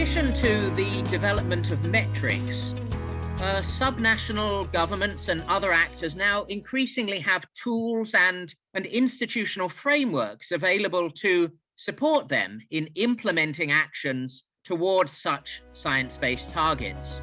addition to the development of metrics, subnational governments and other actors now increasingly have tools and institutional frameworks available to support them in implementing actions towards such science-based targets.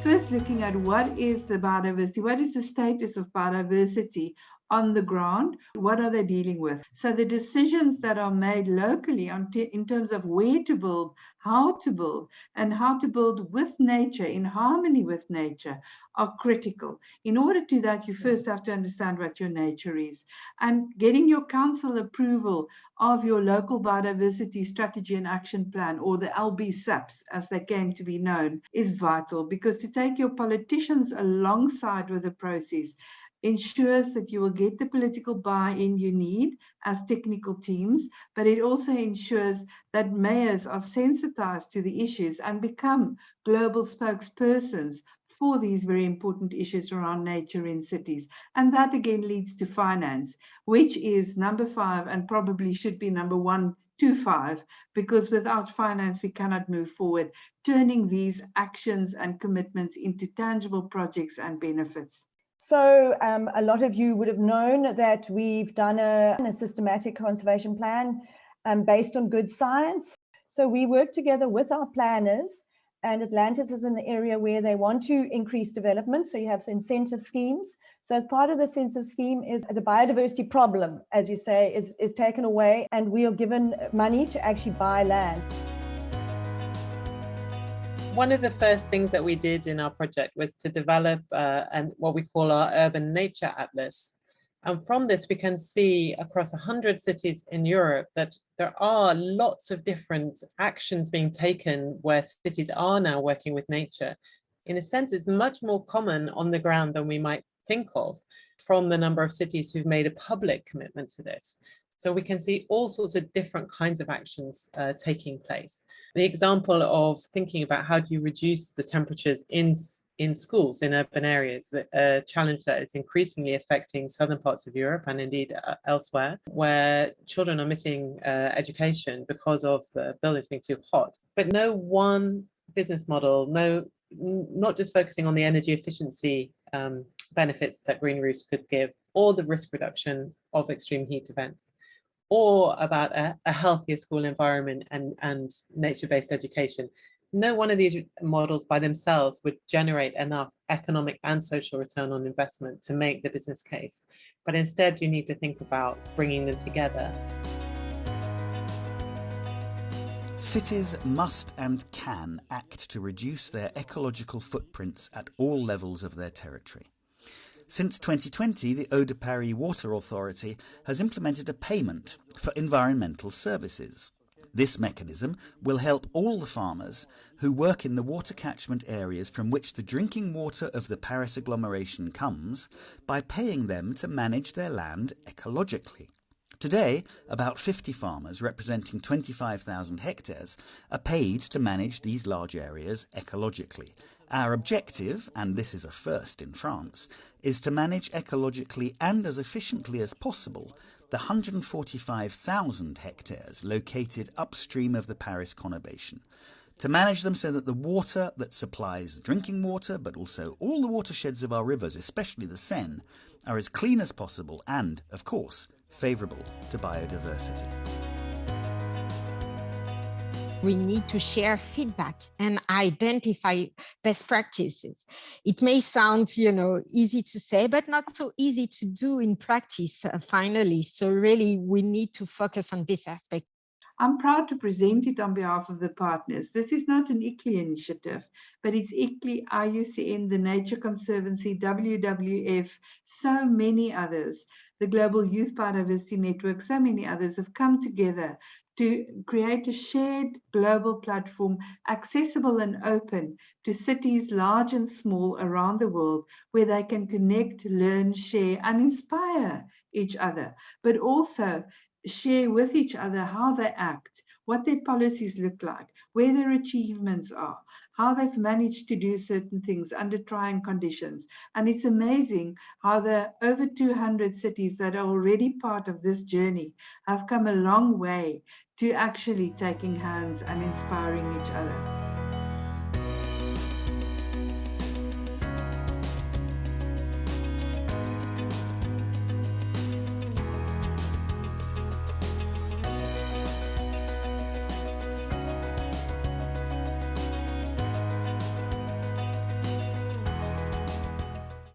First, looking at what is the biodiversity, what is the status of biodiversity on the ground, what are they dealing with? So the decisions that are made locally in terms of where to build, how to build, and how to build with nature, in harmony with nature, are critical. In order to do that, you first have to understand what your nature is. And getting your council approval of your local biodiversity strategy and action plan, or the LBSAPs, as they came to be known, is vital, because to take your politicians alongside with the process ensures that you will get the political buy-in you need as technical teams, but it also ensures that mayors are sensitized to the issues and become global spokespersons for these very important issues around nature in cities. And that again leads to finance, which is number 5 and probably should be number 1 to 5, because without finance we cannot move forward, turning these actions and commitments into tangible projects and benefits. So a lot of you would have known that we've done a systematic conservation plan based on good science. So we work together with our planners, and Atlantis is an area where they want to increase development. So you have incentive schemes. So as part of the incentive scheme is the biodiversity problem, as you say, is taken away, and we are given money to actually buy land. One of the first things that we did in our project was to develop what we call our Urban Nature Atlas. And from this, we can see across 100 cities in Europe that there are lots of different actions being taken where cities are now working with nature. In a sense, it's much more common on the ground than we might think of from the number of cities who've made a public commitment to this. So we can see all sorts of different kinds of actions taking place. The example of thinking about how do you reduce the temperatures in schools, in urban areas, a challenge that is increasingly affecting southern parts of Europe and indeed elsewhere, where children are missing education because of buildings being too hot. But no one business model, not just focusing on the energy efficiency benefits that green roofs could give, or the risk reduction of extreme heat events, or about a healthier school environment and nature-based education. No one of these models by themselves would generate enough economic and social return on investment to make the business case. But instead, you need to think about bringing them together. Cities must and can act to reduce their ecological footprints at all levels of their territory. Since 2020, the Eau de Paris Water Authority has implemented a payment for environmental services. This mechanism will help all the farmers who work in the water catchment areas from which the drinking water of the Paris agglomeration comes by paying them to manage their land ecologically. Today, about 50 farmers representing 25,000 hectares are paid to manage these large areas ecologically. Our objective, and this is a first in France, is to manage ecologically and as efficiently as possible the 145,000 hectares located upstream of the Paris conurbation, to manage them so that the water that supplies drinking water, but also all the watersheds of our rivers, especially the Seine, are as clean as possible and, of course, favourable to biodiversity. We need to share feedback and identify best practices. It may sound, easy to say, but not so easy to do in practice, finally. So really, we need to focus on this aspect. I'm proud to present it on behalf of the partners. This is not an ICLEI initiative, but it's ICLEI, IUCN, the Nature Conservancy, WWF, so many others, the Global Youth Biodiversity Network, so many others have come together to create a shared global platform, accessible and open to cities large and small around the world, where they can connect, learn, share, and inspire each other, but also share with each other how they act, what their policies look like, where their achievements are, how they've managed to do certain things under trying conditions. And it's amazing how the over 200 cities that are already part of this journey have come a long way to actually taking hands and inspiring each other.